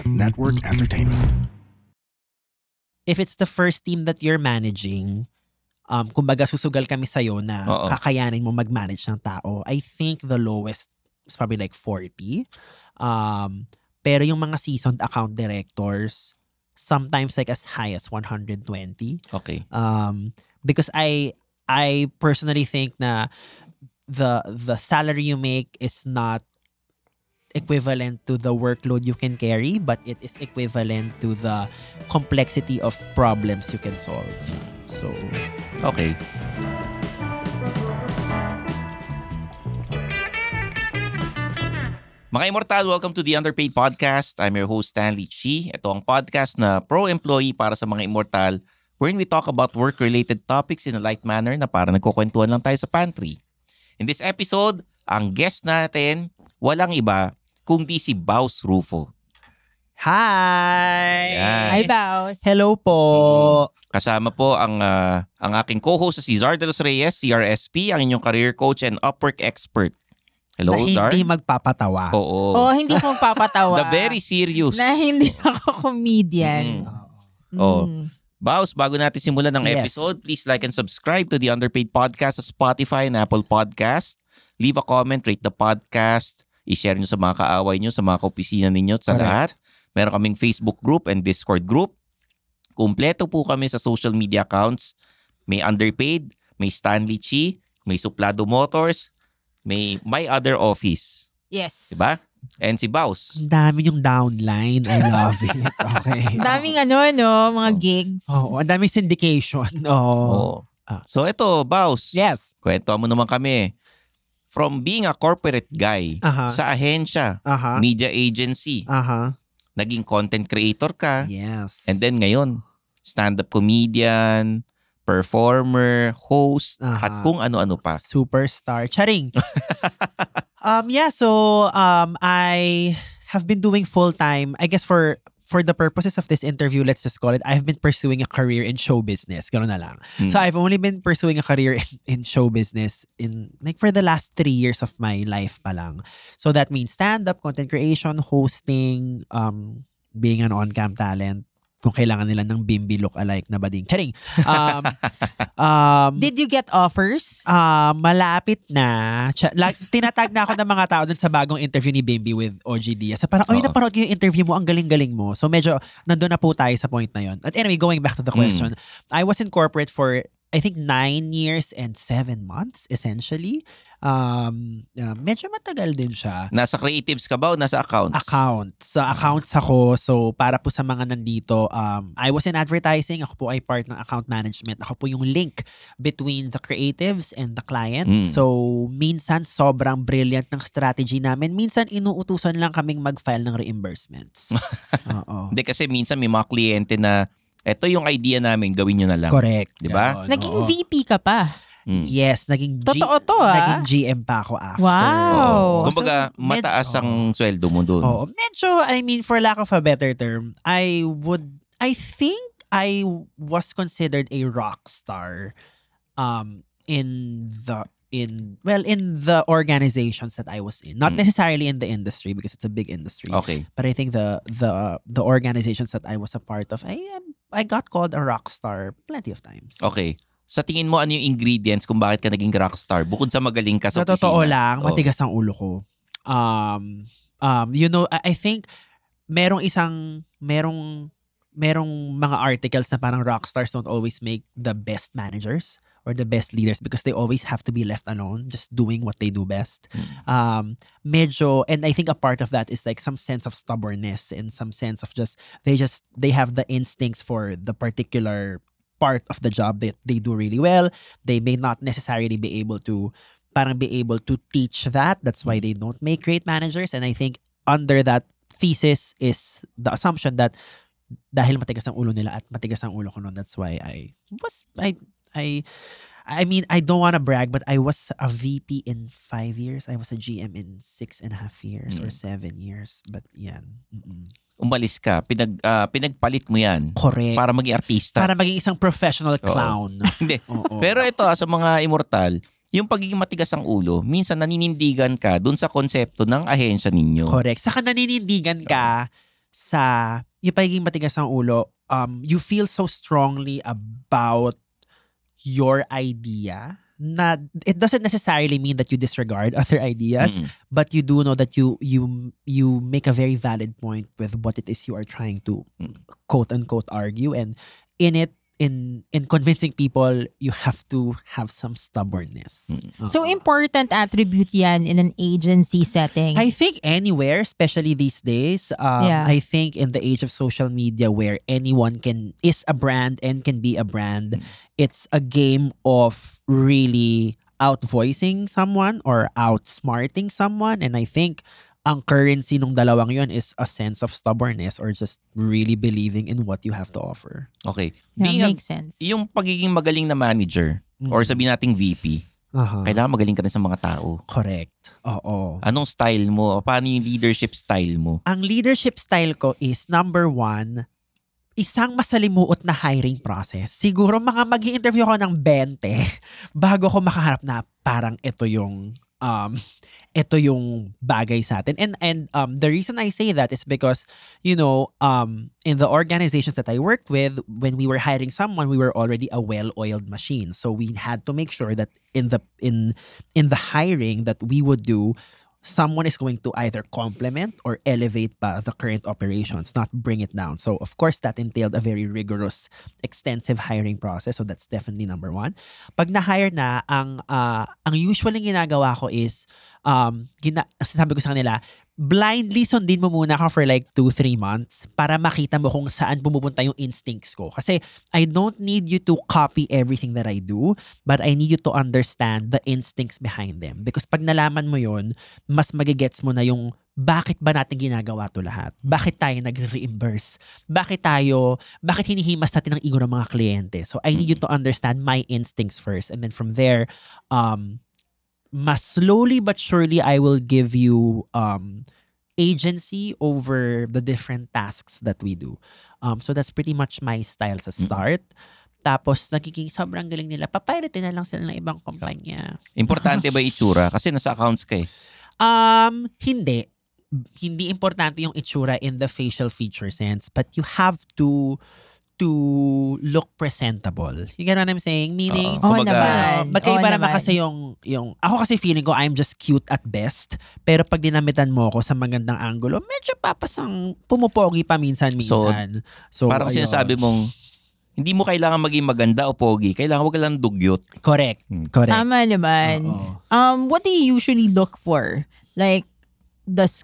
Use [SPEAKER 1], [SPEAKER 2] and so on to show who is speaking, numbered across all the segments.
[SPEAKER 1] Network Entertainment.
[SPEAKER 2] If it's the first team that you're managing, kumbaga susugal kami sa'yo na kakayanin mo mag-manage ng tao, I think the lowest is probably like 40. Pero yung mga seasoned account directors, sometimes like as high as 120.
[SPEAKER 3] Okay.
[SPEAKER 2] Because I personally think na the salary you make is not equivalent to the workload you can carry, but it is equivalent to the complexity of problems you can solve. So,
[SPEAKER 3] okay. Mga Immortal, welcome to the Underpaid Podcast. I'm your host, Stanley Chi. Ito ang podcast na pro-employee para sa mga Immortal, wherein we talk about work-related topics in a light manner na parang nagkukwentuhan lang tayo sa pantry. In this episode, ang guest natin, walang iba kundi si Baus Rufo.
[SPEAKER 2] Hi!
[SPEAKER 3] Yan.
[SPEAKER 4] Hi, Baus.
[SPEAKER 2] Hello po!
[SPEAKER 3] Kasama po ang aking co-host si Zar de los Reyes, CRSP, ang inyong career coach and Upwork expert. Hello,
[SPEAKER 2] na
[SPEAKER 3] Zar?
[SPEAKER 2] hindi magpapatawa.
[SPEAKER 3] Oo.
[SPEAKER 4] Hindi ko magpapatawa.
[SPEAKER 3] The very serious.
[SPEAKER 4] Na hindi ako comedian.
[SPEAKER 3] Baus, bago natin simulan ng
[SPEAKER 2] Yes.
[SPEAKER 3] episode, please like and subscribe to the Underpaid Podcast sa Spotify and Apple Podcast. Leave a comment, rate the podcast. I-share nyo sa mga kaaway nyo, sa mga kaopisina ninyo at sa lahat. Meron kaming Facebook group and Discord group. Kumpleto po kami sa social media accounts. May Underpaid, may Stanley Chi, may Suplado Motors, may My Other Office.
[SPEAKER 4] Yes.
[SPEAKER 3] Diba? And si Baus.
[SPEAKER 2] Ang dami yung downline. I love it. Okay.
[SPEAKER 4] Ang daming mga gigs.
[SPEAKER 2] Oo, ang daming syndication. Oo.
[SPEAKER 3] So ito, Baus.
[SPEAKER 2] Yes.
[SPEAKER 3] Kwento mo naman kami. From being a corporate guy sa ahensya, media agency, naging content creator ka.
[SPEAKER 2] Yes.
[SPEAKER 3] And then ngayon, stand-up comedian, performer, host, at kung ano-ano pa.
[SPEAKER 2] Superstar. Charing. I have been doing full-time, I guess for the purposes of this interview, let's just call it, I've been pursuing a career in show business. Ganun na lang. So I've only been pursuing a career in show business in like for the last 3 years of my life pa lang. So that means stand-up, content creation, hosting, being an on-cam talent, kung kailangan nila ng bimbi look-alike na bading. Charing!
[SPEAKER 4] Did you get offers?
[SPEAKER 2] Malapit na. Tinatag na ako ng mga tao dun sa bagong interview ni Bimbi with OG Diaz. Parang, napanood ko yung interview mo, ang galing-galing mo. So medyo, nandun na po tayo sa point na yon. At anyway, going back to the question, I was in corporate for, I think, 9 years and 7 months, essentially. Medyo matagal din siya.
[SPEAKER 3] Nasa creatives ka ba o nasa accounts?
[SPEAKER 2] Accounts. Accounts ako. So, para po sa mga nandito, I was in advertising. Ako po ay part ng account management. Ako po yung link between the creatives and the client. So, minsan sobrang brilliant ng strategy namin. Minsan inuutusan lang kaming mag-file ng reimbursements. Oo.
[SPEAKER 3] Hindi kasi minsan may mga kliyente na ito yung idea namin, gawin nyo na lang.
[SPEAKER 2] Correct.
[SPEAKER 3] Diba?
[SPEAKER 4] Naging VP ka pa.
[SPEAKER 2] Yes, naging
[SPEAKER 4] Totoo to,
[SPEAKER 2] naging GM pa ako after.
[SPEAKER 4] Wow.
[SPEAKER 3] Kumbaga, mataas ang sweldo mo doon.
[SPEAKER 2] Oo. Medyo, I mean, for lack of a better term, I think I was considered a rock star in the organizations that I was in. Not necessarily in the industry because it's a big industry.
[SPEAKER 3] Okay.
[SPEAKER 2] But I think the organizations that I was a part of, I got called a rock star plenty of times.
[SPEAKER 3] Okay. Sa tingin mo, ano yung ingredients kung bakit ka naging rockstar? Bukod sa magaling ka sa
[SPEAKER 2] Sa
[SPEAKER 3] opisina.
[SPEAKER 2] totoo lang, matigas ang ulo ko. I think merong mga articles na parang rockstars don't always make the best managers or the best leaders because they always have to be left alone just doing what they do best. And I think a part of that is like some sense of stubbornness and some sense of they have the instincts for the particular part of the job that they do really well. They may not necessarily be able to teach that. That's why they don't make great managers. And I think under that thesis is the assumption that dahil matigas ang ulo nila at matigas ang ulo ko noon, that's why I mean, I don't want to brag, but I was a VP in 5 years. I was a GM in 6.5 years or 7 years. But yan.
[SPEAKER 3] Umalis ka, pinagpalit mo yan.
[SPEAKER 2] Correct.
[SPEAKER 3] Para maging artista.
[SPEAKER 2] Para maging isang professional clown.
[SPEAKER 3] Hindi. Pero ito sa mga immortal, yung pagiging matigas ang ulo, minsan naninindigan ka dun sa konsepto ng ahensya ninyo.
[SPEAKER 2] Correct. Saka naninindigan ka yung pagiging matigas ang ulo, you feel so strongly about your idea na it doesn't necessarily mean that you disregard other ideas, but you do know that you make a very valid point with what it is you are trying to quote unquote argue, and in convincing people, you have to have some stubbornness.
[SPEAKER 4] So important attribute yan in an agency setting.
[SPEAKER 2] I think anywhere, especially these days, I think in the age of social media where anyone is a brand and can be a brand, it's a game of really outvoicing someone or outsmarting someone. And I think ang currency nung dalawang yun is a sense of stubbornness or just really believing in what you have to offer.
[SPEAKER 3] Okay.
[SPEAKER 4] Makes sense.
[SPEAKER 3] Yung pagiging magaling na manager or sabihin nating VP, kailangan magaling ka rin sa mga tao.
[SPEAKER 2] Correct. Oo.
[SPEAKER 3] Anong style mo? Paano yung leadership style mo?
[SPEAKER 2] Ang leadership style ko is, number one, isang masalimuot na hiring process. Siguro mag-i-interview ako ng 20 bago ko makaharap na parang ito yung bagay sa atin. And the reason I say that is because, in the organizations that I worked with, when we were hiring someone, we were already a well-oiled machine. So we had to make sure that in the hiring that we would do, someone is going to either complement or elevate pa the current operations, not bring it down. So of course, that entailed a very rigorous, extensive hiring process. So that's definitely number one. Pag na-hire na, ang usually ginagawa ko is, sabi ko sa kanila, blindly sundin mo muna ako for like 2-3 months para makita mo kung saan pumupunta yung instincts ko. Kasi I don't need you to copy everything that I do, but I need you to understand the instincts behind them. Because pag nalaman mo yun, mas magigets mo na yung bakit ba natin ginagawa to lahat? Bakit tayo nagre-reimburse? Bakit hinihimas natin ang ego ng mga kliyente? So I need you to understand my instincts first. And then from there, mas slowly but surely, I will give you agency over the different tasks that we do. So that's pretty much my style sa start. Tapos, nagiging sobrang galing nila. Papiratin na lang sila ng ibang kumpanya.
[SPEAKER 3] Importante ba itsura? Kasi nasa accounts ka eh.
[SPEAKER 2] Hindi. Hindi importante yung itsura in the facial feature sense. But you have to look presentable. You get what I'm saying? Meaning, magkaiba naman kasi yung ako kasi feeling ko I'm just cute at best, pero pag dinamitan mo ako sa magandang angulo, medyo papasang pumupogi pa minsan-minsan. So
[SPEAKER 3] parang sinasabi mong hindi mo kailangan maging maganda o pogi, kailangan wag lang dugyot.
[SPEAKER 2] Correct.
[SPEAKER 4] Tama naman. What do you usually look for? Like, does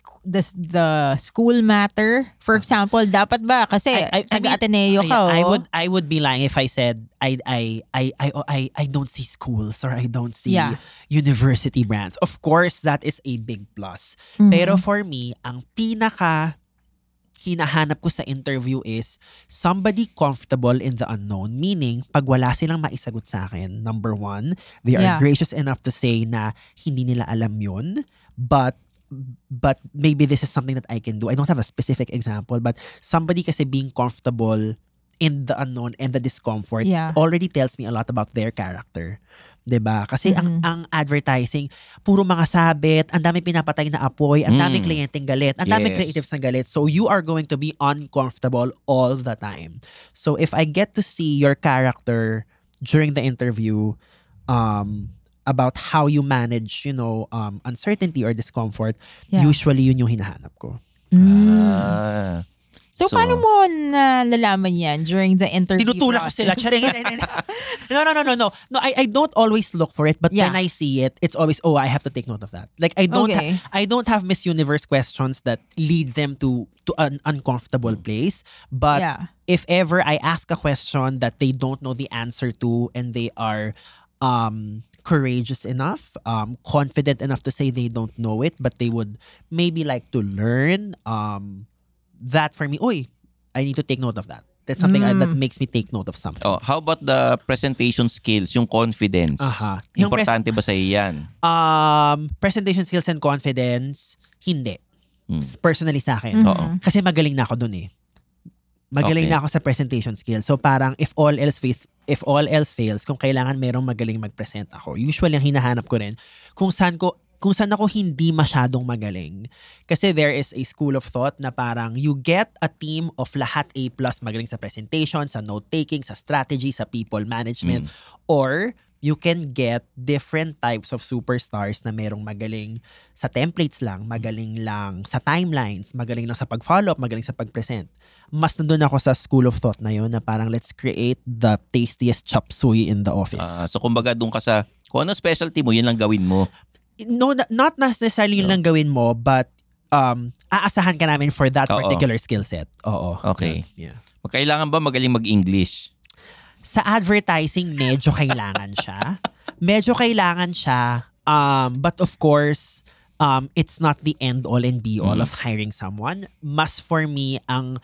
[SPEAKER 4] the school matter? For example, dapat ba kasi taga-Ateneo ka?
[SPEAKER 2] I would be lying if I said I don't see schools or I don't see university brands. Of course, that is a big plus. Pero for me, ang pinaka hinahanap ko sa interview is somebody comfortable in the unknown. Meaning, pag wala silang maisagot sa akin, number one, they are gracious enough to say na hindi nila alam yun, but maybe this is something that I can do. I don't have a specific example, but somebody kasi being comfortable in the unknown and the discomfort already tells me a lot about their character. 'Di ba? Kasi ang advertising, puro mga sabit, ang dami pinapatay na apoy, ang dami kliyenteng galit, ang dami creatives na galit. So you are going to be uncomfortable all the time. So if I get to see your character during the interview, about how you manage, uncertainty or discomfort, usually yun yung hinahanap ko.
[SPEAKER 4] So, paano mo nalalaman yan during the interview
[SPEAKER 2] Tinutulak ko sila. No. I don't always look for it, but when I see it, it's always, I have to take note of that. Like, I don't have Miss Universe questions that lead them to an uncomfortable place. But if ever I ask a question that they don't know the answer to and they are courageous enough, confident enough to say they don't know it, but they would maybe like to learn, that for me, I need to take note of that. That's something that makes me take note of something.
[SPEAKER 3] How about the presentation skills, yung confidence? Importante ba sa iyan?
[SPEAKER 2] Presentation skills and confidence, hindi. Personally sa akin. Kasi magaling na ako dun eh. Magaling na ako sa presentation skills. So parang if all else fails, kung kailangan merong magaling mag-present ako, usually ang hinahanap ko rin kung saan ko kung saan ako hindi masyadong magaling. Kasi there is a school of thought na parang you get a team of lahat A+, magaling sa presentation, sa note-taking, sa strategy, sa people management, or you can get different types of superstars na merong magaling sa templates lang, magaling lang sa timelines, magaling lang sa pag-follow up, magaling sa pag-present. Mas nandun ako sa school of thought na yun na parang let's create the tastiest chop suey in the office.
[SPEAKER 3] So kumbaga doon ka sa, kung ano specialty mo, yun lang gawin mo.
[SPEAKER 2] No, not necessarily yun lang gawin mo, but aasahan ka namin for that particular skill set. Oo.
[SPEAKER 3] Okay.
[SPEAKER 2] Yeah.
[SPEAKER 3] Kailangan ba magaling mag-English?
[SPEAKER 2] Sa advertising, medyo kailangan siya. But of course, it's not the end all and be all of hiring someone. Mas for me, ang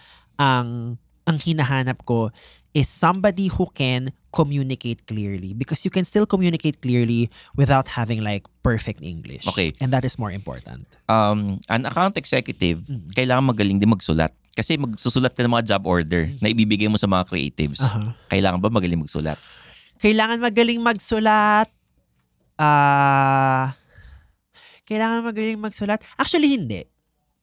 [SPEAKER 2] hinahanap ko is somebody who can communicate clearly, because you can still communicate clearly without having like perfect English.
[SPEAKER 3] Okay.
[SPEAKER 2] And that is more important.
[SPEAKER 3] An account executive, kailangan magaling din magsulat. Kasi magsusulat ka ng mga job order na ibibigay mo sa mga creatives. Kailangan ba magaling magsulat?
[SPEAKER 2] Kailangan magaling magsulat. Actually, hindi.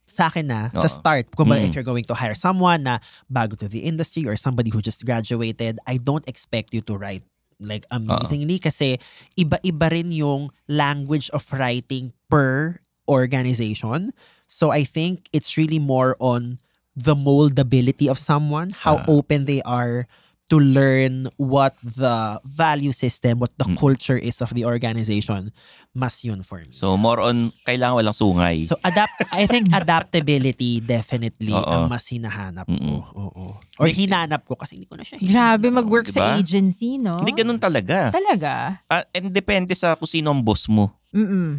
[SPEAKER 2] Sa akin na, sa start, kung if you're going to hire someone na bago to the industry or somebody who just graduated, I don't expect you to write like amazingly kasi iba-iba rin yung language of writing per organization. So I think it's really more on the moldability of someone, how open they are to learn what the value system, what the culture is of the organization. Mas yun for me.
[SPEAKER 3] So more on, kailangan walang sungay.
[SPEAKER 2] So I think adaptability definitely ang mas hinahanap ko. Oo. Or hinanap ko kasi hindi ko na siya.
[SPEAKER 4] Grabe mag-work sa agency, no?
[SPEAKER 3] Hindi ganun talaga.
[SPEAKER 4] Talaga?
[SPEAKER 3] And depende sa kung sino ang boss mo.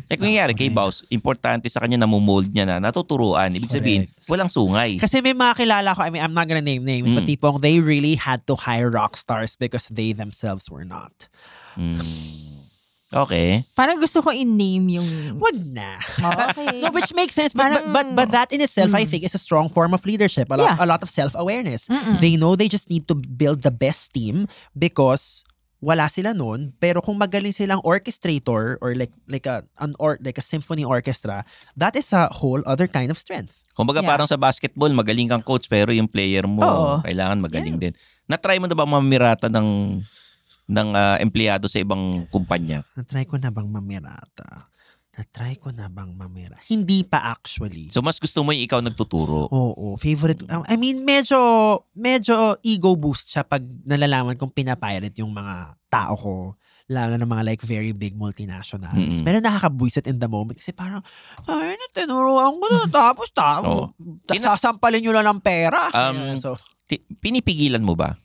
[SPEAKER 3] Like kung nangyari kay boss, importante sa kanya na mold niya na natuturuan. Ibig sabihin, walang sungay.
[SPEAKER 2] Kasi may mga kilala ko, I mean, I'm not gonna name names, but tipong they really had to hire rock stars because they themselves were not.
[SPEAKER 3] Okay.
[SPEAKER 4] Parang gusto ko i-name yung...
[SPEAKER 2] Wag na.
[SPEAKER 4] Okay.
[SPEAKER 2] No, which makes sense. But that in itself, I think, is a strong form of leadership. A lot of self-awareness. They know they just need to build the best team because wala sila nun, pero kung magaling silang orchestrator or like a symphony orchestra, that is a whole other kind of strength.
[SPEAKER 3] Kumbaga parang sa basketball, magaling kang coach pero yung player mo kailangan magaling din. Na-try mo na ba mamirata ng empleyado sa ibang kumpanya?
[SPEAKER 2] Na-try ko na bang mamirata? Hindi pa actually.
[SPEAKER 3] So mas gusto mo yung ikaw nagtuturo?
[SPEAKER 2] Oo. Favorite. I mean, medyo ego boost siya pag nalalaman kong pinapirate yung mga tao ko. Lalo na mga like very big multinationals. Pero nakakabuisit in the moment kasi parang, ay, tinuruan ko na tapos sasampalin nyo na ng pera.
[SPEAKER 3] Pinipigilan mo ba?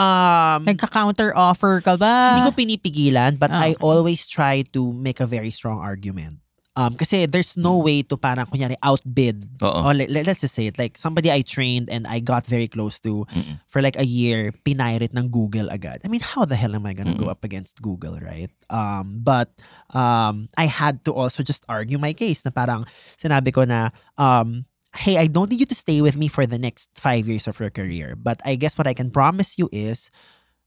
[SPEAKER 4] Nagka-counter offer ka ba?
[SPEAKER 2] Hindi ko pinipigilan, but I always try to make a very strong argument. Kasi there's no way to parang kunyari outbid. Or let's just say it, like somebody I trained and I got very close to for like a year, pinirate ng Google agad. I mean, how the hell am I gonna go up against Google, right? But I had to also just argue my case na parang sinabi ko na hey, I don't need you to stay with me for the next 5 years of your career. But I guess what I can promise you is,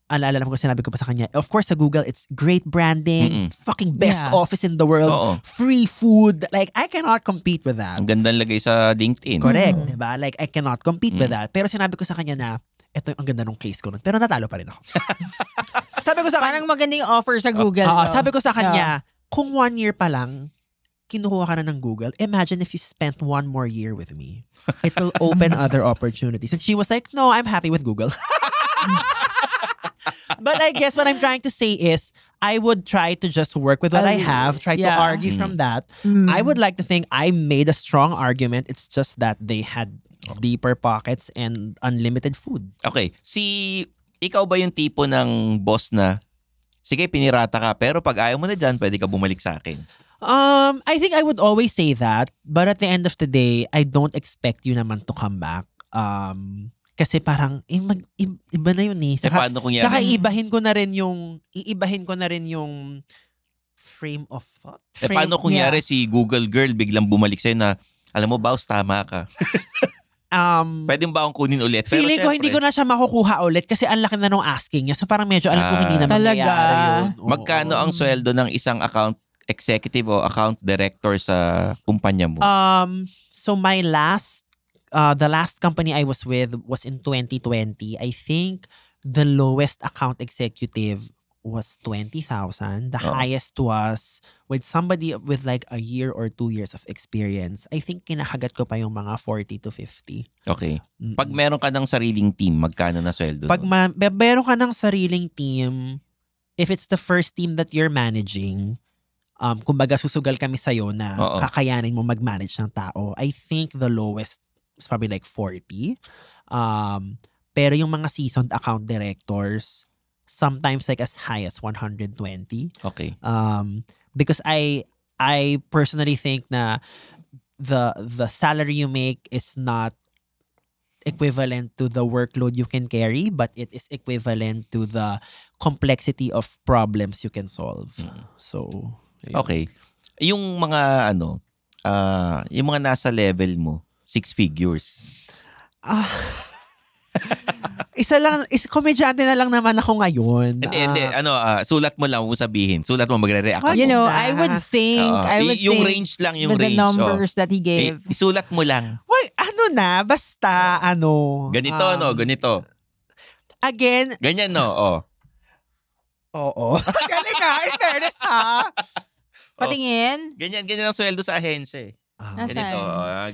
[SPEAKER 2] alala ko sinabi ko pa sa kanya, of course sa Google, it's great branding, fucking best office in the world, free food. Like, I cannot compete with that.
[SPEAKER 3] Ang ganda lagay sa LinkedIn.
[SPEAKER 2] Correct, diba? Like, I cannot compete with that. Pero sinabi ko sa kanya na, ito ang ganda ng case ko nun. Pero natalo pa rin ako. Sabi ko sa kanya,
[SPEAKER 4] parang magandang offer sa Google.
[SPEAKER 2] Sabi ko sa kanya, kung 1 year pa lang, kinuha ka na ng Google, imagine if you spent 1 more year with me. It will open other opportunities. And she was like, no, I'm happy with Google. But I guess what I'm trying to say is, I would try to just work with what I have, try to argue from that. I would like to think I made a strong argument. It's just that they had deeper pockets and unlimited food.
[SPEAKER 3] Okay. Ikaw ba yung tipo ng boss na, sige, pinirata ka, pero pag ayaw mo na dyan, pwede ka bumalik sa akin?
[SPEAKER 2] I think I would always say that, but at the end of the day, I don't expect you naman to come back. Kasi parang iba na yun eh. Saka iibahin ko na rin yung frame of thought.
[SPEAKER 3] Paano kunyari si Google girl biglang bumalik sa'yo na, alam mo, Baus, tama ka. Pwede ba akong kunin ulit?
[SPEAKER 2] Feeling ko hindi ko na siya makukuha ulit kasi ang laki na nung asking niya. So parang medyo alam ko hindi na mangyayari yun.
[SPEAKER 3] Magkano ang sweldo ng isang account executive o account director sa kumpanya mo?
[SPEAKER 2] So my the last company I was with was in 2020. I think the lowest account executive was 20,000. The highest was with somebody with like a year or 2 years of experience. I think kinakagat ko pa yung mga 40 to 50.
[SPEAKER 3] Okay. Pag meron ka ng sariling team, magkano na sweldo?
[SPEAKER 2] Pag meron ka ng sariling team, if it's the first team that you're managing, kumbaga susugal kami sa'yo na kakayanin mo mag-manage ng tao, I think the lowest is probably like 40. Pero yung mga seasoned account directors, sometimes like as high as 120.
[SPEAKER 3] Okay.
[SPEAKER 2] Because I personally think na the salary you make is not equivalent to the workload you can carry, but it is equivalent to the complexity of problems you can solve. So,
[SPEAKER 3] okay. Yung mga yung mga nasa level mo, 6 figures.
[SPEAKER 2] Komedyante na lang naman ako ngayon.
[SPEAKER 3] Hindi. Sulat mo lang, sabihin. Sulat mo, magre-react ako.
[SPEAKER 4] I would think,
[SPEAKER 3] yung range lang, yung range.
[SPEAKER 4] The numbers that he gave.
[SPEAKER 3] Isulat mo lang.
[SPEAKER 2] Wait, basta,
[SPEAKER 3] Ganito, ganito.
[SPEAKER 2] Again.
[SPEAKER 3] Ganyan, no?
[SPEAKER 2] Oo. Galing ka, in fairness, ha?
[SPEAKER 4] Patingin?
[SPEAKER 3] Ganyan ang sweldo sa ahensya, eh. Ganito,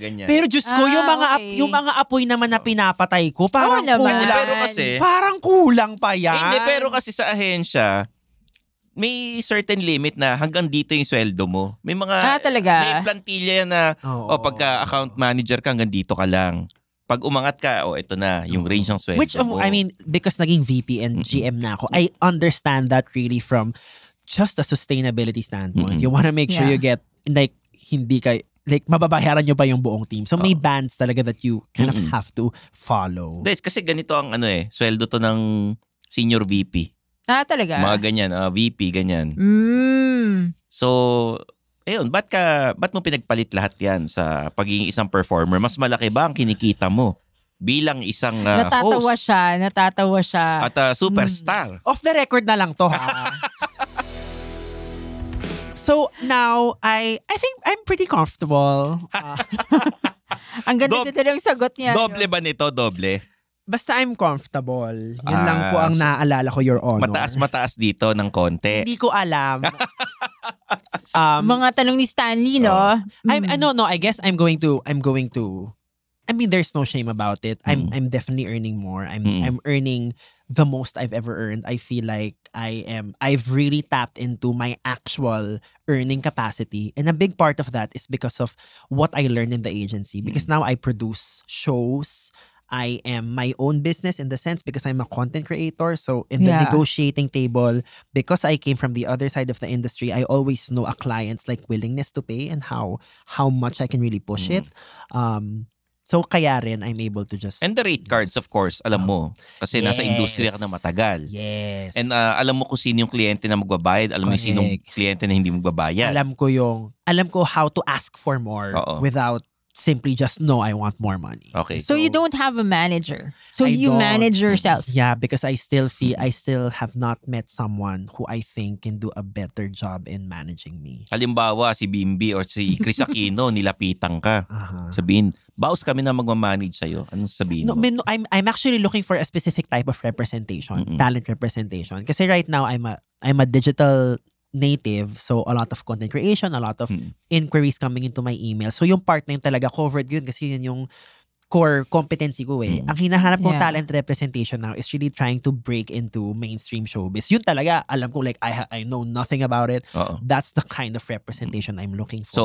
[SPEAKER 3] ganyan.
[SPEAKER 2] Pero Diyos ko, yung mga apoy naman na pinapatay ko, parang kulang.
[SPEAKER 3] Pero kasi,
[SPEAKER 2] parang kulang pa yan.
[SPEAKER 3] Hindi, pero kasi sa ahensya, may certain limit na hanggang dito yung sweldo mo. May mga,
[SPEAKER 4] talaga?
[SPEAKER 3] May plantilla yan na, pagka account manager ka, hanggang dito ka lang. Pag umangat ka, ito na, yung range ng sweldo mo.
[SPEAKER 2] Because naging VP and GM na ako, I understand that really from just a sustainability standpoint. You wanna make sure you get, like, hindi ka, like, mababayaran nyo pa yung buong team. So, may bands talaga that you kind of have to follow.
[SPEAKER 3] Kasi ganito ang sweldo to ng senior VP.
[SPEAKER 4] Talaga?
[SPEAKER 3] Mga ganyan, VP, ganyan. So, ayun, ba't mo pinagpalit lahat yan sa pagiging isang performer? Mas malaki ba ang kinikita mo bilang isang
[SPEAKER 4] natatawa
[SPEAKER 3] host?
[SPEAKER 4] Natatawa siya.
[SPEAKER 3] At superstar.
[SPEAKER 2] Off the record na lang to, ha? So now, I think I'm pretty comfortable.
[SPEAKER 4] Ang ganda yung sagot niya.
[SPEAKER 3] Doble ba nito? Doble?
[SPEAKER 2] Basta I'm comfortable. Yun lang po ang naaalala ko, Your Honor.
[SPEAKER 3] Mataas dito ng konti.
[SPEAKER 2] Hindi ko alam.
[SPEAKER 4] Mga tanong ni Stanley, no?
[SPEAKER 2] I guess I'm going to. I mean, there's no shame about it. I'm definitely earning more. I'm earning the most I've ever earned. I feel like I've really tapped into my actual earning capacity. And a big part of that is because of what I learned in the agency. Because now I produce shows. I am my own business in the sense because I'm a content creator. So in the negotiating table, because I came from the other side of the industry, I always know a client's like willingness to pay and how much I can really push it. So kaya rin, I'm able to just...
[SPEAKER 3] And the rate cards, of course, alam mo. Kasi nasa industriya ka na matagal.
[SPEAKER 2] Yes.
[SPEAKER 3] And alam mo kung sino yung kliyente na magbabayad. Alam mo yung sinong kliyente na hindi magbabayad.
[SPEAKER 2] Alam ko how to ask for more without simply just, no, I want more money.
[SPEAKER 4] Okay. So you don't have a manager. So you manage yourself.
[SPEAKER 2] Yeah, because I still have not met someone who I think can do a better job in managing me.
[SPEAKER 3] Halimbawa, si Bimbi or si Chris Aquino, nilapitan ka. Sabihin, baos kami na magmamanage sa'yo. Anong sabihin mo?
[SPEAKER 2] No, I'm actually looking for a specific type of representation, talent representation. Kasi right now, I'm a digital native, so a lot of content creation, a lot of inquiries coming into my email. So yung part na yun talaga covered yun kasi yun yung core competency ko eh. Ang hinahanap kong talent representation now is really trying to break into mainstream showbiz. Yun talaga, alam ko like I know nothing about it. That's the kind of representation I'm looking for.
[SPEAKER 3] So,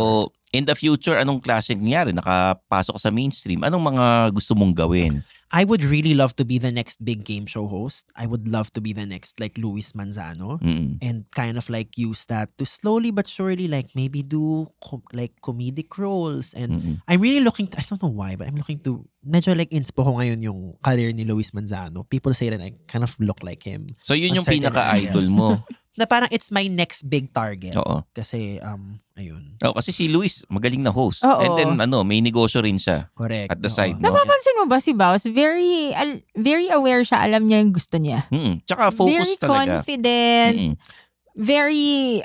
[SPEAKER 3] in the future, anong klaseng nangyari? Nakapasok ka sa mainstream. Anong mga gusto mong gawin?
[SPEAKER 2] I would really love to be the next big game show host. I would love to be the next like Luis Manzano and kind of like use that to slowly but surely like maybe do like comedic roles. And I'm really looking to, I don't know why, but I'm looking to, medyo like inspo ko ngayon yung career ni Luis Manzano. People say that I kind of look like him.
[SPEAKER 3] So yun yung pinaka-idol mo.
[SPEAKER 2] Na parang it's my next big target.
[SPEAKER 3] Oo.
[SPEAKER 2] Kasi, ayun.
[SPEAKER 3] Kasi si Luis, magaling na host. And then, may negosyo rin siya.
[SPEAKER 2] Correct.
[SPEAKER 3] At the side.
[SPEAKER 4] Napapansin mo ba si Baus? Very aware siya. Alam niya yung gusto niya.
[SPEAKER 3] Tsaka focus
[SPEAKER 4] very
[SPEAKER 3] talaga.
[SPEAKER 4] Very confident. very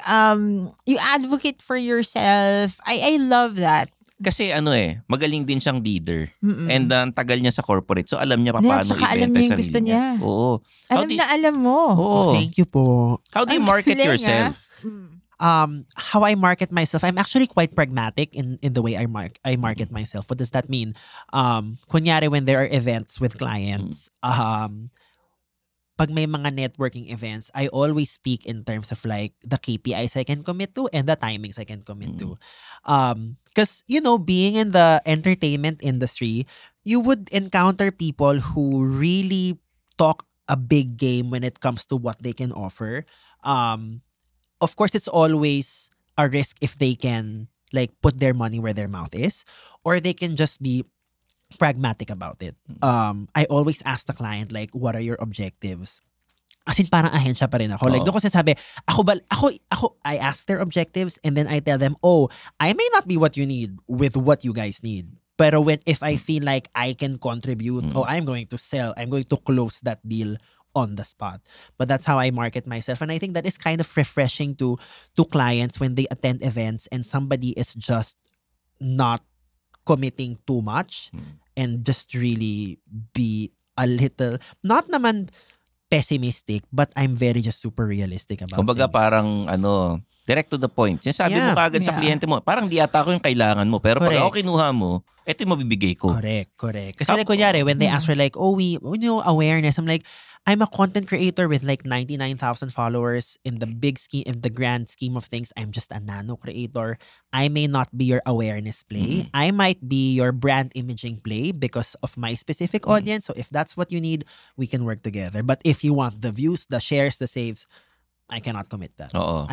[SPEAKER 4] you advocate for yourself. I love that.
[SPEAKER 3] Kasi magaling din siyang leader. And tagal niya sa corporate. So alam niya paano
[SPEAKER 4] Saka
[SPEAKER 3] ibenta
[SPEAKER 4] alam niya yung
[SPEAKER 3] sarili
[SPEAKER 4] gusto
[SPEAKER 3] niya.
[SPEAKER 4] niya.
[SPEAKER 3] Oo.
[SPEAKER 4] Alam mo.
[SPEAKER 3] Oo.
[SPEAKER 2] Thank you po.
[SPEAKER 3] How do you market yourself?
[SPEAKER 2] How I market myself, I'm actually quite pragmatic in the way I market myself. What does that mean? Kunyari when there are events with clients, pag may mga networking events, I always speak in terms of like the KPIs I can commit to and the timings I can commit to. Because, being in the entertainment industry, you would encounter people who really talk a big game when it comes to what they can offer. Of course, it's always a risk if they can like put their money where their mouth is, or they can just be pragmatic about it. I always ask the client like, what are your objectives? As in, parang ahensya pa rin ako. Like, doon ko sinasabi, I ask their objectives and then I tell them, I may not be what you need with what you guys need. Pero if I feel like I can contribute, I'm going to sell, I'm going to close that deal on the spot. But that's how I market myself. And I think that is kind of refreshing to clients when they attend events and somebody is just not committing too much and just really be a little, not naman pessimistic, but I'm very just super realistic about
[SPEAKER 3] Kumbaga
[SPEAKER 2] things.
[SPEAKER 3] parang direct to the point. Sinasabi mo kagad sa kliyente mo, parang di ata ako yung kailangan mo. Pero pag ako kinuha mo, ito yung mabibigay ko.
[SPEAKER 2] Correct. Kasi like, kunyari, when they ask for like, awareness, I'm like, I'm a content creator with like 99,000 followers. In the grand scheme of things, I'm just a nano creator. I may not be your awareness play. I might be your brand imaging play because of my specific audience. So if that's what you need, we can work together. But if you want the views, the shares, the saves, I cannot commit that.
[SPEAKER 3] Oo.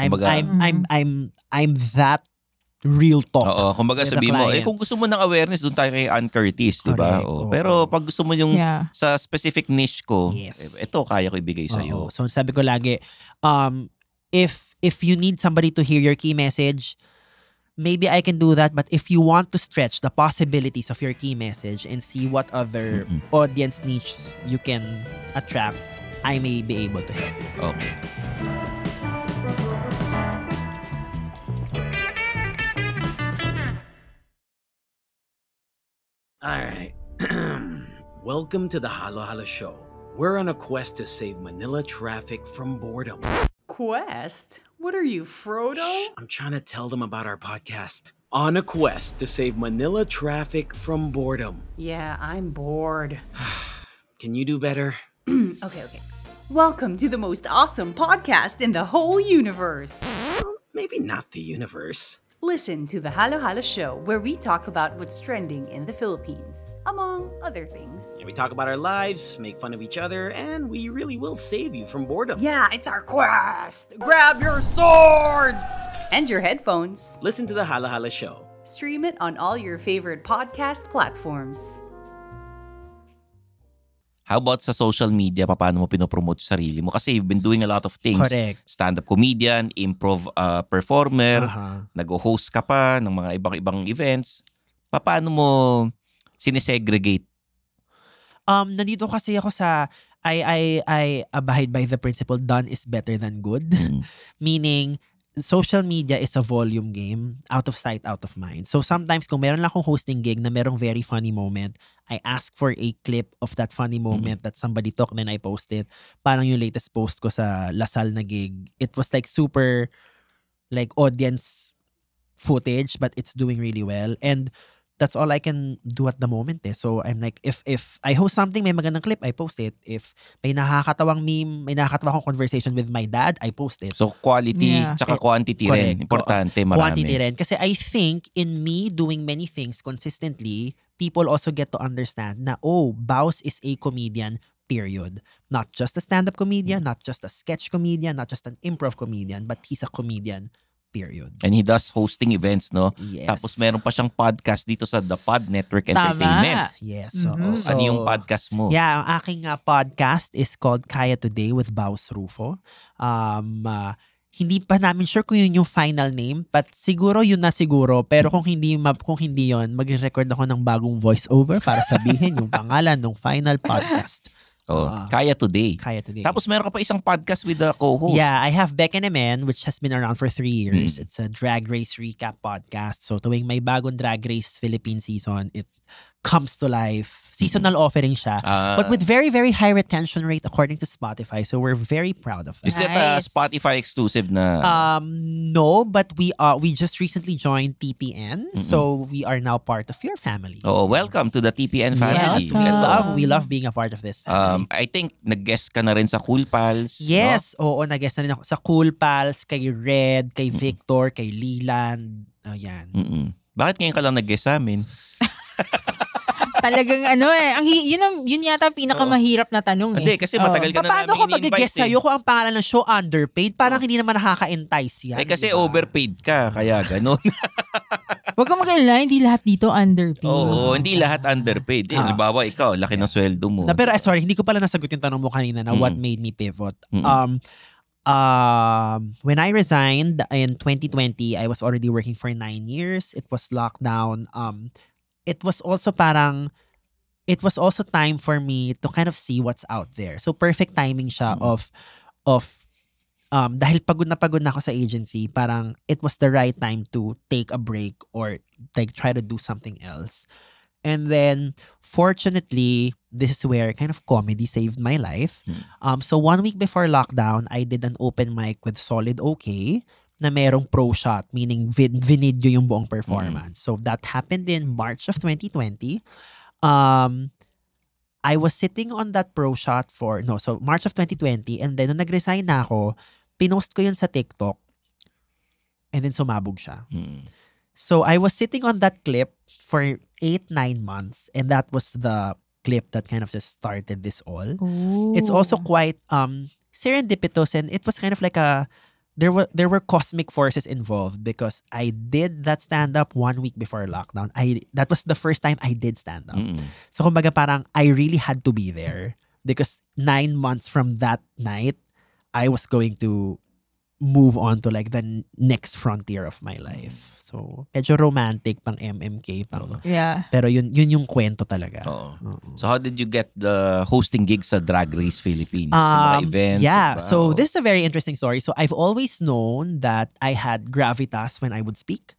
[SPEAKER 2] I'm that real talk.
[SPEAKER 3] Oo, kumbaga sabihin mo, kung gusto mo ng awareness, doon tayo kay Ann Curtis, di ba? Pero pag gusto mo yung sa specific niche ko, ito kaya ko ibigay sa iyo.
[SPEAKER 2] So sabi ko lagi, if you need somebody to hear your key message, maybe I can do that. But if you want to stretch the possibilities of your key message and see what other audience niches you can attract, I may be able to help you.
[SPEAKER 3] Okay.
[SPEAKER 1] All right. Welcome to the Halo Halo Show. We're on a quest to save Manila traffic from boredom.
[SPEAKER 5] Quest? What are you, Frodo?
[SPEAKER 1] Shh, I'm trying to tell them about our podcast. On a quest to save Manila traffic from boredom.
[SPEAKER 5] Yeah, I'm bored.
[SPEAKER 1] Can you do better?
[SPEAKER 5] Okay. Welcome to the most awesome podcast in the whole universe.
[SPEAKER 1] Maybe not the universe.
[SPEAKER 5] Listen to the Halo Halo Show, where we talk about what's trending in the Philippines, among other things.
[SPEAKER 1] Yeah, we talk about our lives, make fun of each other, and we really will save you from boredom.
[SPEAKER 5] Yeah, it's our quest! Grab your swords! And your headphones.
[SPEAKER 1] Listen to the Halo Halo Show.
[SPEAKER 5] Stream it on all your favorite podcast platforms.
[SPEAKER 3] How about sa social media, paano mo pinopromote yung sarili mo? Kasi you've been doing a lot of things.
[SPEAKER 2] Correct.
[SPEAKER 3] Stand-up comedian, improv performer, nag-host ka pa ng mga ibang events. Paano mo sinesegregate?
[SPEAKER 2] Nandito kasi ako sa I abide by the principle done is better than good. Meaning, social media is a volume game, out of sight, out of mind. So sometimes kung meron lang akong hosting gig na merong very funny moment, I ask for a clip of that funny moment that somebody took, then I post it. Parang yung latest post ko sa Lasal na gig, it was like super like audience footage, but it's doing really well. And that's all I can do at the moment. So I'm like, if I host something, may magandang clip, I post it. If may nakakatawang meme, may nakakatawang conversation with my dad, I post it.
[SPEAKER 3] So quality tsaka quantity rin. Importante, marami.
[SPEAKER 2] Quantity rin. Kasi I think in me doing many things consistently, people also get to understand na, Baus is a comedian, period. Not just a stand-up comedian, not just a sketch comedian, not just an improv comedian, but he's a comedian, period.
[SPEAKER 3] And he does hosting events, no?
[SPEAKER 2] Yes.
[SPEAKER 3] Tapos meron pa siyang podcast dito sa The Pod Network Entertainment.
[SPEAKER 2] Yes.
[SPEAKER 3] So, ano yung podcast mo?
[SPEAKER 2] Yeah, ang aking podcast is called Kaya Today with Baus Rufo. Hindi pa namin sure kung yun yung final name, but siguro yun na siguro. Pero kung hindi yun, mag-record ako ng bagong voiceover para sabihin yung pangalan ng final podcast.
[SPEAKER 3] Kaya Today.
[SPEAKER 2] Kaya Today.
[SPEAKER 3] Tapos meron ka pa isang podcast with the co-host.
[SPEAKER 2] Yeah, I have Beck and Men, which has been around for 3 years.
[SPEAKER 3] Mm.
[SPEAKER 2] It's a drag race recap podcast. So tuwing may bagong Drag Race Philippine season, it comes to life. Seasonal offering siya. But with very, very high retention rate according to Spotify. So we're very proud of that.
[SPEAKER 3] Is that a Spotify exclusive na?
[SPEAKER 2] No, but we just recently joined TPN. So we are now part of your family.
[SPEAKER 3] Oh, welcome to the TPN family.
[SPEAKER 2] Yes, we love being a part of this family.
[SPEAKER 3] I think nag-guest ka na rin sa Cool Pals.
[SPEAKER 2] Yes, oo, nag-guest na rin ako sa Cool Pals, kay Red, kay Victor, kay Leland. Ayan.
[SPEAKER 3] Bakit ngayon ka lang nag-guest sa amin?
[SPEAKER 4] Talagang yun yata pinakamahirap na tanong
[SPEAKER 3] Hindi, kasi matagal ka na
[SPEAKER 2] Paano ko
[SPEAKER 3] namin
[SPEAKER 2] mag-guest sa'yo kung ang pangalan ng show underpaid? Parang hindi naman nakaka-entice yan.
[SPEAKER 3] kasi
[SPEAKER 2] diba?
[SPEAKER 3] overpaid ka, kaya ganun.
[SPEAKER 4] Huwag kang mag-alala, hindi lahat dito underpaid.
[SPEAKER 3] Oo, hindi lahat underpaid. Halimbawa, ikaw, laki ng sweldo mo.
[SPEAKER 2] Pero sorry, hindi ko pala nasagot yung tanong mo kanina na what made me pivot. When I resigned in 2020, I was already working for 9 years. It was lockdown. It was also time for me to kind of see what's out there. So perfect timing siya of dahil pagod na ako sa agency, parang it was the right time to take a break or like try to do something else. And then fortunately, this is where kind of comedy saved my life. So 1 week before lockdown, I did an open mic with Solid OK na merong pro shot, meaning vinidyo yung buong performance. So that happened in March of 2020. I was sitting on that pro shot so March of 2020, and then nung nag-resign na ako, pinost ko yun sa TikTok, and then sumabog siya. So I was sitting on that clip for 8-9 months, and that was the clip that kind of just started this all.
[SPEAKER 4] Ooh.
[SPEAKER 2] It's also quite serendipitous, and it was kind of like there were cosmic forces involved because I did that stand-up 1 week before lockdown. That was the first time I did stand-up. So kumbaga parang I really had to be there because 9 months from that night, I was going to move on to like the next frontier of my life. So medyo romantic pang MMK pang.
[SPEAKER 4] Yeah.
[SPEAKER 2] Pero yun yung kwento talaga.
[SPEAKER 3] So how did you get the hosting gigs sa Drag Race Philippines? Mga events?
[SPEAKER 2] Yeah. So this is a very interesting story. So I've always known that I had gravitas when I would speak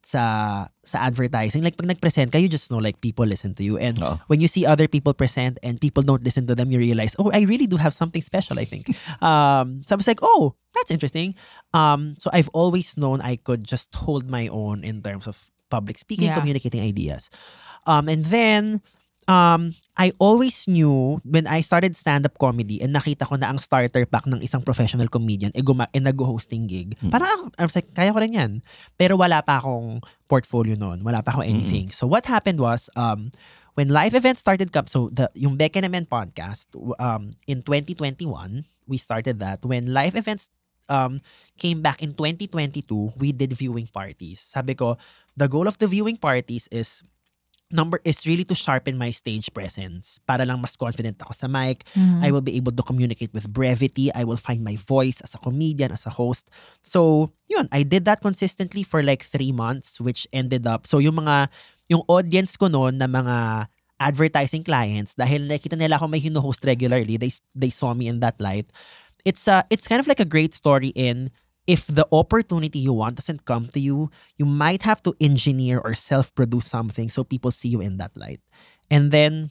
[SPEAKER 2] sa advertising. Like pag nag-present ka, you just know like people listen to you. And when you see other people present and people don't listen to them, you realize, oh, I really do have something special, I think. So I was like, oh, that's interesting. So I've always known I could just hold my own in terms of public speaking, communicating ideas. And then, I always knew when I started stand-up comedy and nakita ko na ang starter pack ng isang professional comedian nag-hosting gig. Parang I was like, kaya ko rin yan. Pero wala pa akong portfolio noon. Wala pa akong anything. So what happened was, when live events started so yung Beck and Men podcast, in 2021, we started that. When live events came back in 2022, we did viewing parties. Sabi ko, the goal of the viewing parties is really to sharpen my stage presence para lang mas confident ako sa mic. I will be able to communicate with brevity. I will find my voice as a comedian, as a host. So, yun, I did that consistently for like 3 months, which ended up, so yung audience ko noon na mga advertising clients, dahil nakita nila ako may hino-host regularly, they saw me in that light. It's kind of like a great story in if the opportunity you want doesn't come to you, you might have to engineer or self-produce something so people see you in that light. And then,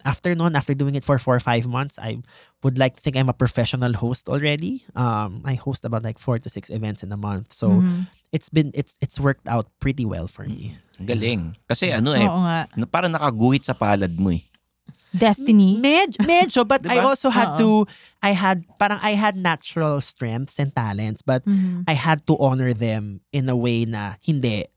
[SPEAKER 2] after doing it for 4 or 5 months, I would like to think I'm a professional host already. I host about like 4 to 6 events in a month. So, it's worked out pretty well for me.
[SPEAKER 3] Galing. Kasi parang nakaguhit sa palad mo eh.
[SPEAKER 4] Destiny?
[SPEAKER 2] Medyo, but
[SPEAKER 3] diba?
[SPEAKER 2] I also had I had natural strengths and talents, but I had to honor them in a way na hindi,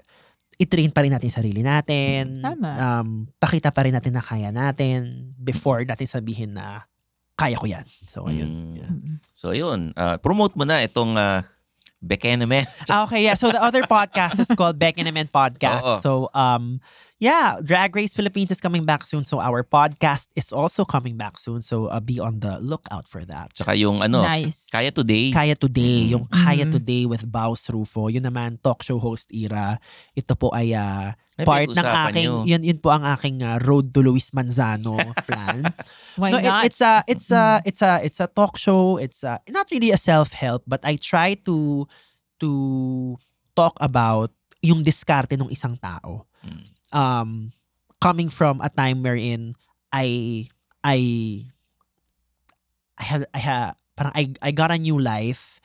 [SPEAKER 2] i-train pa rin natin sarili natin.
[SPEAKER 4] Tama.
[SPEAKER 2] Pakita pa rin natin na kaya natin before natin sabihin na kaya ko yan. So, ayun. Yeah.
[SPEAKER 3] So, ayun. Promote mo na itong Beck and Men.
[SPEAKER 2] Okay, yeah. So, the other podcast is called Beck and Men Podcast. So, yeah, Drag Race Philippines is coming back soon. So our podcast is also coming back soon. So be on the lookout for that.
[SPEAKER 3] Tsaka yung
[SPEAKER 4] Nice.
[SPEAKER 3] Kaya Today.
[SPEAKER 2] Kaya Today, yung Kaya Today with Baus Rufo, yun naman talk show host era. Ito po ay part ng aking yun po ang aking Road to Luis Manzano plan.
[SPEAKER 4] Why not?
[SPEAKER 2] It's a talk show. It's not really a self-help, but I try to talk about yung diskarte ng isang tao. Coming from a time wherein I got a new life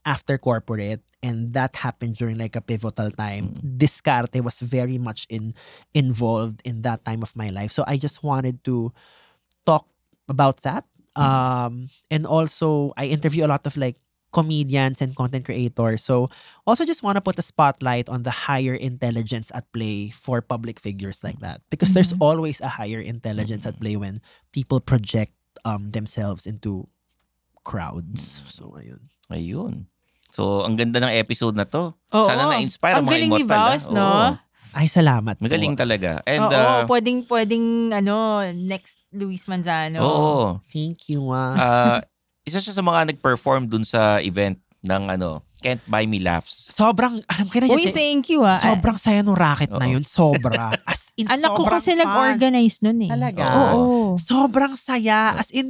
[SPEAKER 2] after corporate, and that happened during like a pivotal time. Diskarte was very much involved in that time of my life. So I just wanted to talk about that. And also I interview a lot of like comedians and content creators. So also just want to put a spotlight on the higher intelligence at play for public figures like that. Because there's always a higher intelligence at play when people project themselves into crowds. So ayun. So ang ganda ng episode na to. Sana na-inspire ang mga
[SPEAKER 4] galing ni Baus, no?
[SPEAKER 2] Ay, salamat po.
[SPEAKER 3] Magaling talaga. And
[SPEAKER 4] pwedeng next Luis Manzano.
[SPEAKER 3] Oo.
[SPEAKER 2] Thank you.
[SPEAKER 3] Isa siya sa mga nag-perform dun sa event ng Can't Buy Me Laughs.
[SPEAKER 2] Sobrang, alam ka na
[SPEAKER 4] Uy, thank you
[SPEAKER 2] Sobrang saya nung racket na yun. Sobra. As in,
[SPEAKER 4] anak ko
[SPEAKER 2] sobrang
[SPEAKER 4] kasi
[SPEAKER 2] fun.
[SPEAKER 4] nag-organize nun eh.
[SPEAKER 2] Talaga?
[SPEAKER 4] Oo.
[SPEAKER 2] Sobrang saya. As in,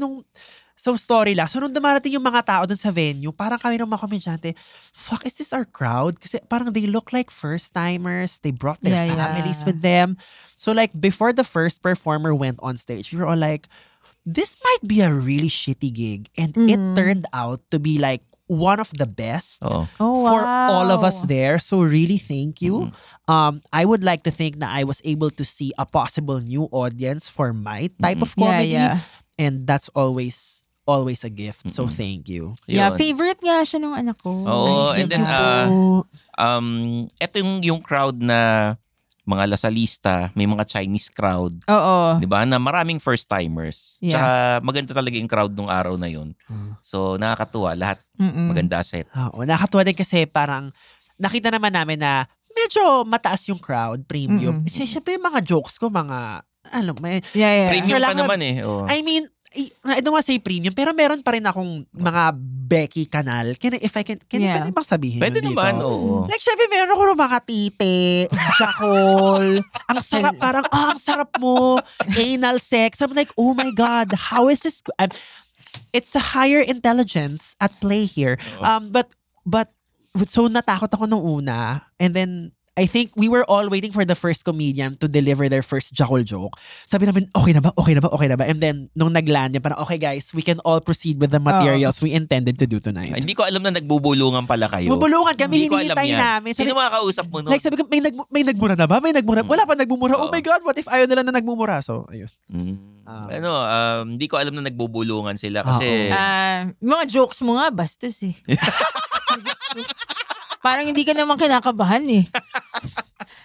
[SPEAKER 2] story lang. So, nung dumarating yung mga tao dun sa venue, parang kami ng mga komedyante, fuck, is this our crowd? Kasi parang they look like first-timers. They brought their families with them. So, like, before the first performer went on stage, we were all like, this might be a really shitty gig. And it turned out to be like one of the best for all of us there. So really thank you. I would like to think that I was able to see a possible new audience for my type of comedy. And that's always a gift. So thank you.
[SPEAKER 4] Yeah,
[SPEAKER 3] Yun.
[SPEAKER 4] favorite nga siya ng anak ko.
[SPEAKER 3] Oo, and then ito yung crowd na mga lasalista, may mga Chinese crowd.
[SPEAKER 4] Oo.
[SPEAKER 3] 'Di ba? Na maraming first-timers.
[SPEAKER 4] Yeah.
[SPEAKER 3] Tsaka maganda talaga yung crowd nung araw na yun. So nakakatuwa lahat. Maganda set.
[SPEAKER 2] Oo, nakakatuwa din kasi parang nakita naman namin na medyo mataas yung crowd, premium. Kasi syempre yung mga jokes ko, mga
[SPEAKER 3] Premium pa naman eh. Oh.
[SPEAKER 2] I mean, I don't want to say premium, pero meron pa rin akong mga Becky kanal. Can pwede bang sabihin?
[SPEAKER 3] Pwede
[SPEAKER 2] dito?
[SPEAKER 3] naman, oo.
[SPEAKER 2] Like, syempre, meron ako ng mga tite, jackal. Ang sarap, parang, ang sarap mo. Anal sex. I'm like, oh my God, how is this? It's a higher intelligence at play here. But, so natakot ako nung una. And then, I think we were all waiting for the first comedian to deliver their first jackal joke. Sabi namin, okay na ba? And then, nung nagland yan, parang, okay guys, we can all proceed with the materials we intended to do tonight.
[SPEAKER 3] Hindi ko alam na nagbubulungan pala kayo.
[SPEAKER 2] Bubulungan kami, hinihintay namin.
[SPEAKER 3] Sino makakausap mo nun?
[SPEAKER 2] Like, sabi ko, may nagmura na ba? Wala pa nagmumura. Oh my God, what if ayaw nila na nagmumura? So, ayun.
[SPEAKER 3] Hindi ko alam na nagbubulungan sila kasi...
[SPEAKER 4] mga jokes mo nga, bastos eh. Parang hindi ka naman kinakabahan eh.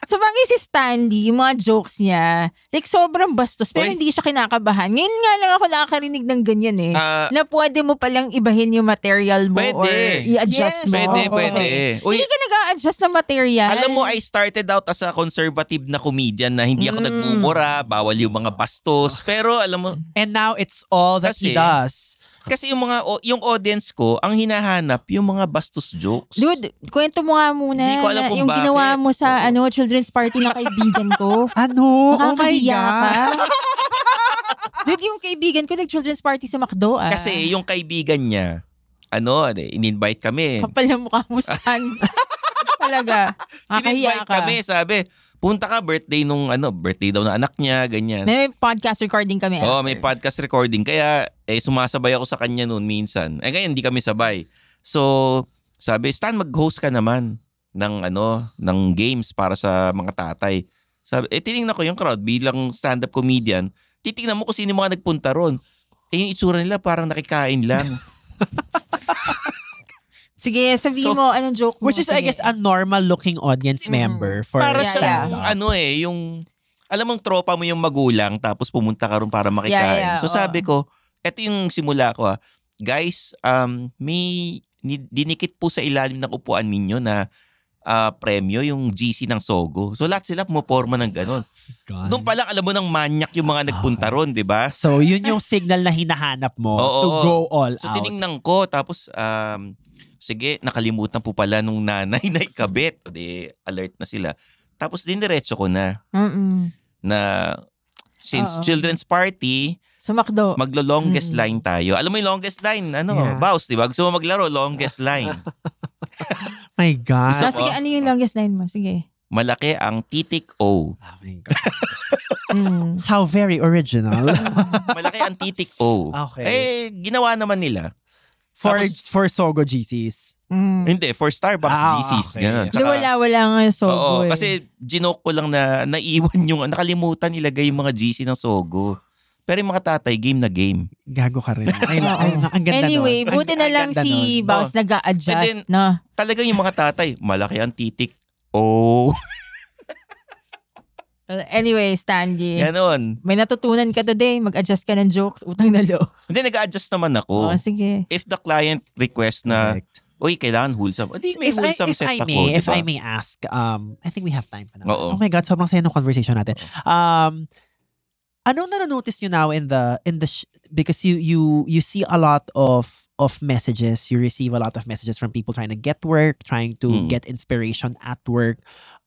[SPEAKER 4] So, bagay si Stanley, yung mga jokes niya, like sobrang bastos, pero hindi siya kinakabahan. Ngayon nga lang ako nakakarinig ng ganyan eh. Na pwede mo palang ibahin yung material mo or i-adjust mo.
[SPEAKER 3] Pwede.
[SPEAKER 4] Hindi ka nag-a-adjust ng material.
[SPEAKER 3] Alam mo, I started out as a conservative na comedian na hindi ako nagmumura, bawal yung mga bastos. Pero alam mo...
[SPEAKER 2] And now, it's all that he does.
[SPEAKER 3] Kasi yung audience ko, ang hinahanap yung mga bastos jokes.
[SPEAKER 4] Dude, kwento mo nga muna.
[SPEAKER 3] Hindi ko alam kung
[SPEAKER 4] yung
[SPEAKER 3] bakit.
[SPEAKER 4] Ginawa mo sa children's party ng kaibigan ko.
[SPEAKER 2] Oh my God.
[SPEAKER 4] Dude, yung kaibigan ko nag-children's party sa McDo.
[SPEAKER 3] Kasi yung kaibigan niya, in-invite kami.
[SPEAKER 4] Kapal na mukha mo, Stan. Talaga.
[SPEAKER 3] In-invite kami, sabi, punta ka, birthday daw na anak niya, ganyan.
[SPEAKER 4] May podcast recording kami.
[SPEAKER 3] May podcast recording. Kaya, sumasabay ako sa kanya noon minsan. Ngayon, hindi kami sabay. So, sabi, Stan, mag-host ka naman ng games para sa mga tatay. Sabi, tinignan ko yung crowd bilang stand-up comedian. Titignan mo kung sino mga nagpunta ron. Yung itsura nila parang nakikain lang.
[SPEAKER 4] Sige, sabihin mo, anong joke mo?
[SPEAKER 2] Which is, I guess, a normal-looking audience member for
[SPEAKER 3] para
[SPEAKER 2] stand-up.
[SPEAKER 3] yung, alam mong tropa mo yung magulang, tapos pumunta ka ron para makikain. So sabi ko, eto yung simula ko guys, may dinikit po sa ilalim ng upuan ninyo na premyo, yung GC ng Sogo. So lahat sila pumaporma ng ganon. Doon pa lang alam mo ng manyak yung mga nagpunta ron, di ba?
[SPEAKER 2] So yun yung signal na hinahanap mo to go all
[SPEAKER 3] so,
[SPEAKER 2] out.
[SPEAKER 3] So tinignan ko, tapos sige, nakalimutan po pala nung nanay na ikabit. O di, alert na sila. Tapos diniretso ko na. Na since children's party,
[SPEAKER 4] Sumakdo.
[SPEAKER 3] maglo-longest line tayo. Alam mo yung longest line? Baus, di ba? Gusto mo maglaro, longest line.
[SPEAKER 2] My God.
[SPEAKER 4] Sige, ano yung longest line mo? Sige.
[SPEAKER 3] Malaki ang titik O.
[SPEAKER 2] Oh my God. How very original.
[SPEAKER 3] Malaki ang titik O.
[SPEAKER 2] Okay.
[SPEAKER 3] Ginawa naman nila.
[SPEAKER 2] For Sogo GCs.
[SPEAKER 3] Hindi, for Starbucks GCs.
[SPEAKER 2] Okay.
[SPEAKER 3] Ganun.
[SPEAKER 4] Wala nga yung Sogo.
[SPEAKER 3] Kasi ginoke ko lang na naiwan yung, nakalimutan ilagay yung mga GC ng Sogo. Pero yung mga tatay, game na game.
[SPEAKER 2] Gago ka rin. Ang ganda
[SPEAKER 4] anyway, buti na lang si Baus nag-a-adjust. No?
[SPEAKER 3] Talagang yung mga tatay, malaki ang titik. Oh.
[SPEAKER 4] Anyway, Stanley.
[SPEAKER 3] Ganon.
[SPEAKER 4] May natutunan ka today. Mag-adjust ka ng jokes. Utang na loob.
[SPEAKER 3] Hindi, nag-a-adjust naman ako.
[SPEAKER 4] Sige.
[SPEAKER 3] If the client requests na, uy, kailangan wholesome. Hindi, may wholesome set ako.
[SPEAKER 2] If I may ask, I think we have time pa na.
[SPEAKER 3] Oo.
[SPEAKER 2] Oh my God, sobrang saya ng conversation natin. Anong na-notice nyo now because you see a lot of messages, you receive a lot of messages from people trying to get work, trying to get inspiration at work.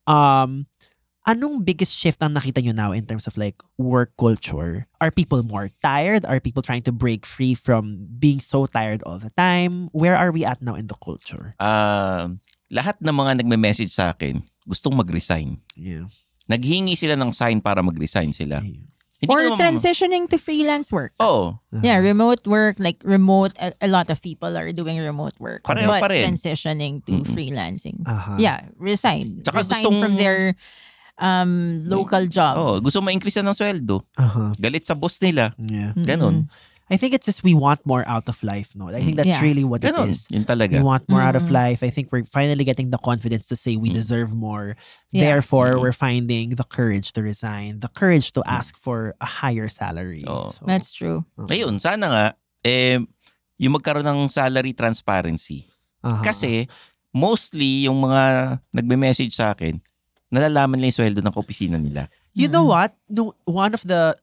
[SPEAKER 2] Anong biggest shift ang nakita nyo now in terms of like work culture? Are people more tired? Are people trying to break free from being so tired all the time? Where are we at now in the culture?
[SPEAKER 3] Lahat ng mga nagme-message sa akin, gustong mag-resign.
[SPEAKER 2] Yeah.
[SPEAKER 3] Naghingi sila ng sign para mag-resign sila.
[SPEAKER 2] Yeah.
[SPEAKER 4] Or transitioning to freelance work.
[SPEAKER 3] Oh.
[SPEAKER 4] Yeah, remote work, like remote, a lot of people are doing remote work.
[SPEAKER 3] Pareho
[SPEAKER 4] but
[SPEAKER 3] pa rin.
[SPEAKER 4] transitioning to freelancing.
[SPEAKER 2] Yeah,
[SPEAKER 4] resign.
[SPEAKER 3] Tsaka
[SPEAKER 4] resign from their local job.
[SPEAKER 3] Gusto ma-increase ng sweldo. Galit sa boss nila.
[SPEAKER 2] Yeah.
[SPEAKER 3] Ganon.
[SPEAKER 2] I think it's just we want more out of life, no? I think that's really what
[SPEAKER 3] Ganon.
[SPEAKER 2] it is.
[SPEAKER 3] Yun talaga.
[SPEAKER 2] We want more out of life. I think we're finally getting the confidence to say we deserve more. Therefore, we're finding the courage to resign, the courage to ask for a higher salary.
[SPEAKER 3] Oh.
[SPEAKER 2] So,
[SPEAKER 4] That's true.
[SPEAKER 3] Ayun, sana nga, yung magkaroon ng salary transparency. Kasi, mostly, yung mga nagme-message sa akin, nalalaman nila yung sweldo ng opisina nila.
[SPEAKER 2] You know what? No, one of the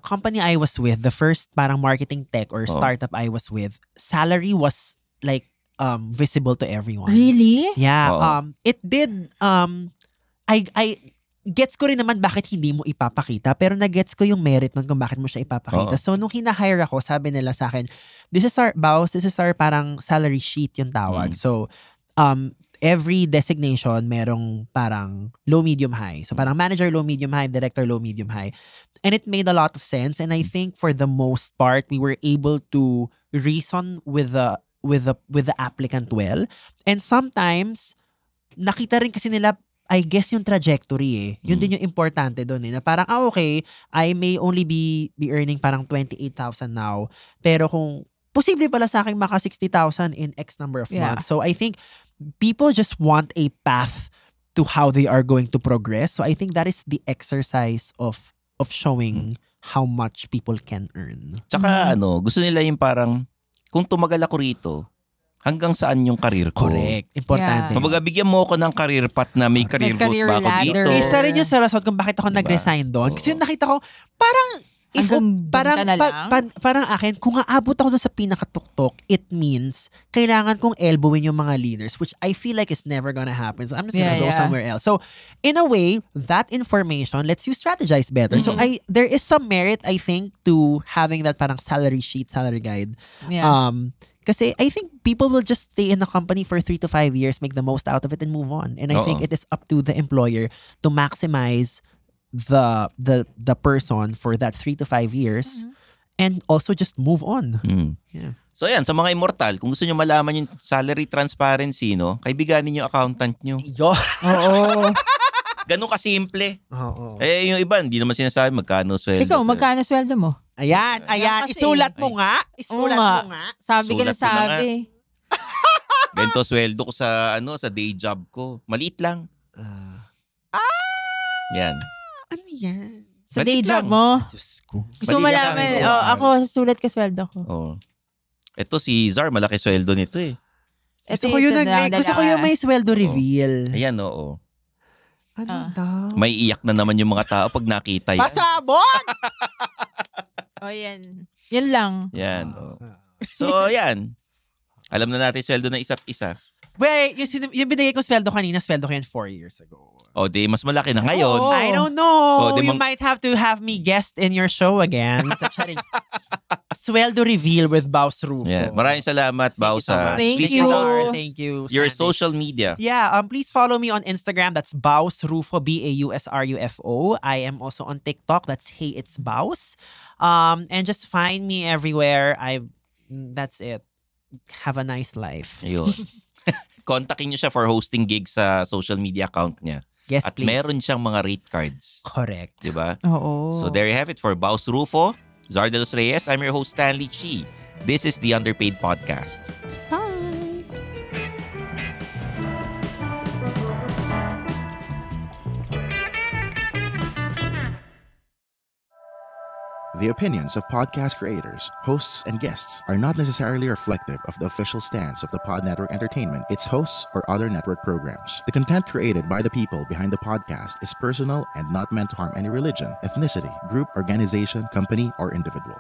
[SPEAKER 2] company I was with, the first parang marketing tech or startup I was with, salary was like visible to everyone.
[SPEAKER 4] Really?
[SPEAKER 2] Yeah. It did I gets ko rin naman bakit hindi mo ipapakita, pero na-gets ko yung merit nun kung bakit mo siya ipapakita. So nung hina-hire ako, sabi nila sa akin, this is our parang salary sheet yung tawag. So every designation merong parang low, medium, high. So parang manager, low, medium, high, director, low, medium, high. And it made a lot of sense. And I think for the most part, we were able to reason with the applicant well. And sometimes, nakita rin kasi nila, I guess yung trajectory Yun din yung importante doon na parang, okay, I may only be earning parang 28,000 now. Pero kung posible pala sa akin maka 60,000 in X number of months. So I think people just want a path to how they are going to progress. So I think that is the exercise of showing how much people can earn.
[SPEAKER 3] Tsaka gusto nila yung parang, kung tumagal ako rito, hanggang saan yung karir ko.
[SPEAKER 2] Correct. Importante.
[SPEAKER 3] Kumbaga, bigyan mo ako ng career path na may career growth ba ako dito.
[SPEAKER 2] Isa rin yung sa rason kung bakit ako nag-resign doon. Kasi yung nakita ko, parang parang akin, kung aabot ako dun sa pinakatuktok, it means kailangan kong elbowin yung mga leaders, which I feel like is never gonna happen. So I'm just gonna go somewhere else. So in a way, that information lets you strategize better. So there is some merit, I think, to having that parang salary sheet, salary guide. Kasi I think people will just stay in the company for 3 to 5 years, make the most out of it, and move on. And I think it is up to the employer to maximize the person for that 3 to 5 years and also just move on. Yeah.
[SPEAKER 3] So yan, sa mga immortal, kung gusto nyo malaman yung salary transparency, kaibiganin yung accountant nyo.
[SPEAKER 2] Oo.
[SPEAKER 3] Ganun kasimple.
[SPEAKER 2] Oo.
[SPEAKER 3] Yung iba, hindi naman sinasabi magkano sweldo.
[SPEAKER 4] Ikaw, magkano sweldo mo?
[SPEAKER 2] Ayan.
[SPEAKER 4] Kasi,
[SPEAKER 2] isulat mo nga. Isulat mo nga.
[SPEAKER 4] Sabi ka na sabi.
[SPEAKER 3] Ganito sweldo ko sa day job ko. Maliit lang. Yan.
[SPEAKER 2] Ano yan?
[SPEAKER 4] Sa day job mo?
[SPEAKER 2] Diyos ko.
[SPEAKER 4] Gusto mo malaman, ako, sulat ka sweldo ko.
[SPEAKER 3] Ito si Zar, malaki sweldo nito .
[SPEAKER 2] Gusto ko yung may sweldo reveal.
[SPEAKER 3] Ayan, oo.
[SPEAKER 2] Ano daw?
[SPEAKER 3] May iyak na naman yung mga tao pag nakita yan.
[SPEAKER 2] Pasabog!
[SPEAKER 4] yan. Yan lang.
[SPEAKER 3] Yan. So, yan. Alam na natin sweldo na isa't isa.
[SPEAKER 2] Wait, yung binigay kong sweldo kanina, sweldo ko yan 4 years ago.
[SPEAKER 3] O, di mas malaki na ngayon.
[SPEAKER 2] I don't know.
[SPEAKER 3] O,
[SPEAKER 2] You might have to have me guest in your show again. Sweldo reveal with Baus Rufo.
[SPEAKER 3] Yeah. Maraming salamat, Baus.
[SPEAKER 4] Thank you.
[SPEAKER 2] Thank you.
[SPEAKER 3] Your
[SPEAKER 2] Sandy.
[SPEAKER 3] social media.
[SPEAKER 2] Yeah, please follow me on Instagram. That's Baus Rufo, Bausrufo. I am also on TikTok. That's Hey It's Baus. And just find me everywhere. That's it. Have a nice life.
[SPEAKER 3] Ayun. Kontakin niyo siya for hosting gigs sa social media account niya.
[SPEAKER 2] Yes,
[SPEAKER 3] At
[SPEAKER 2] please.
[SPEAKER 3] meron siyang mga rate cards.
[SPEAKER 2] Correct.
[SPEAKER 3] Diba?
[SPEAKER 4] Oo.
[SPEAKER 3] So there you have it for Baus Rufo, Zar de los Reyes. I'm your host, Stanley Chi. This is the Underpaid Podcast.
[SPEAKER 4] Bye.
[SPEAKER 6] The opinions of podcast creators, hosts, and guests are not necessarily reflective of the official stance of the Pod Network Entertainment, its hosts, or other network programs. The content created by the people behind the podcast is personal and not meant to harm any religion, ethnicity, group, organization, company, or individual.